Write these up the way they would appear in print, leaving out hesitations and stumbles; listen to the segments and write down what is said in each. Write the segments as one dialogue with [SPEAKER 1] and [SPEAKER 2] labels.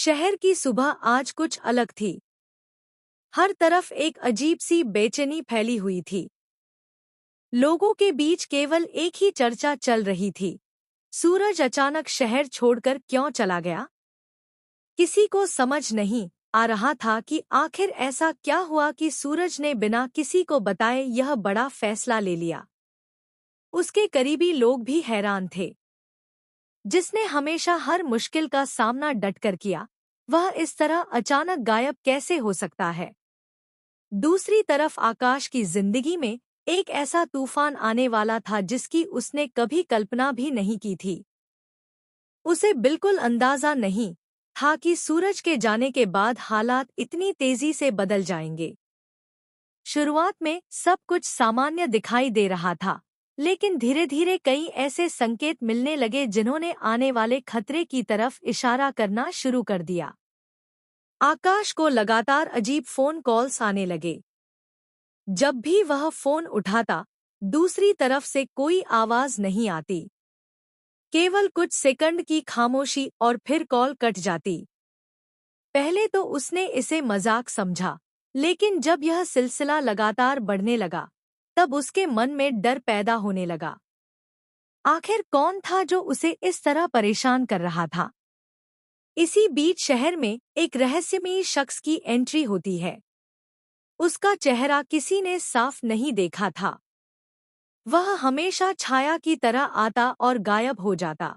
[SPEAKER 1] शहर की सुबह आज कुछ अलग थी। हर तरफ एक अजीब सी बेचैनी फैली हुई थी। लोगों के बीच केवल एक ही चर्चा चल रही थी। सूरज अचानक शहर छोड़कर क्यों चला गया? किसी को समझ नहीं आ रहा था कि आखिर ऐसा क्या हुआ कि सूरज ने बिना किसी को बताए यह बड़ा फैसला ले लिया। उसके करीबी लोग भी हैरान थे। जिसने हमेशा हर मुश्किल का सामना डटकर किया, वह इस तरह अचानक गायब कैसे हो सकता है? दूसरी तरफ आकाश की जिंदगी में एक ऐसा तूफान आने वाला था जिसकी उसने कभी कल्पना भी नहीं की थी। उसे बिल्कुल अंदाजा नहीं था कि सूरज के जाने के बाद हालात इतनी तेजी से बदल जाएंगे। शुरुआत में सब कुछ सामान्य दिखाई दे रहा था, लेकिन धीरे धीरे कई ऐसे संकेत मिलने लगे जिन्होंने आने वाले खतरे की तरफ इशारा करना शुरू कर दिया। आकाश को लगातार अजीब फोन कॉल्स आने लगे। जब भी वह फोन उठाता, दूसरी तरफ से कोई आवाज नहीं आती। केवल कुछ सेकंड की खामोशी और फिर कॉल कट जाती। पहले तो उसने इसे मजाक समझा, लेकिन जब यह सिलसिला लगातार बढ़ने लगा, तब उसके मन में डर पैदा होने लगा। आखिर कौन था जो उसे इस तरह परेशान कर रहा था? इसी बीच शहर में एक रहस्यमयी शख्स की एंट्री होती है। उसका चेहरा किसी ने साफ नहीं देखा था। वह हमेशा छाया की तरह आता और गायब हो जाता,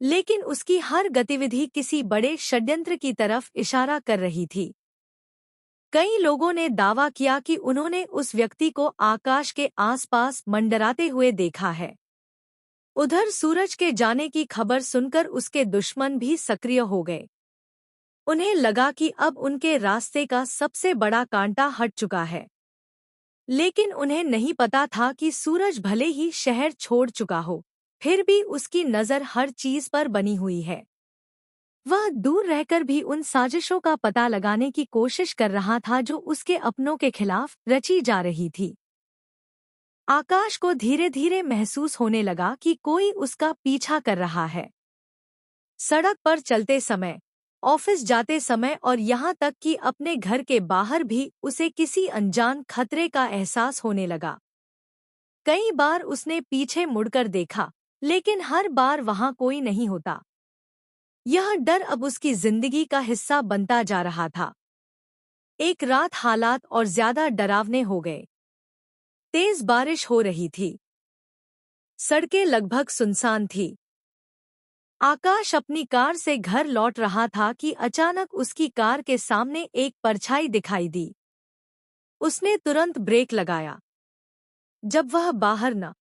[SPEAKER 1] लेकिन उसकी हर गतिविधि किसी बड़े षड्यंत्र की तरफ इशारा कर रही थी। कई लोगों ने दावा किया कि उन्होंने उस व्यक्ति को आकाश के आसपास मंडराते हुए देखा है। उधर सूरज के जाने की खबर सुनकर उसके दुश्मन भी सक्रिय हो गए। उन्हें लगा कि अब उनके रास्ते का सबसे बड़ा कांटा हट चुका है। लेकिन उन्हें नहीं पता था कि सूरज भले ही शहर छोड़ चुका हो, फिर भी उसकी नज़र हर चीज पर बनी हुई है। वह दूर रहकर भी उन साजिशों का पता लगाने की कोशिश कर रहा था जो उसके अपनों के खिलाफ रची जा रही थी। आकाश को धीरे धीरे महसूस होने लगा कि कोई उसका पीछा कर रहा है। सड़क पर चलते समय, ऑफिस जाते समय और यहाँ तक कि अपने घर के बाहर भी उसे किसी अनजान खतरे का एहसास होने लगा। कई बार उसने पीछे मुड़कर देखा, लेकिन हर बार वहाँ कोई नहीं होता। यह डर अब उसकी जिंदगी का हिस्सा बनता जा रहा था। एक रात हालात और ज्यादा डरावने हो गए। तेज बारिश हो रही थी। सड़कें लगभग सुनसान थी। आकाश अपनी कार से घर लौट रहा था कि अचानक उसकी कार के सामने एक परछाई दिखाई दी। उसने तुरंत ब्रेक लगाया। जब वह बाहर न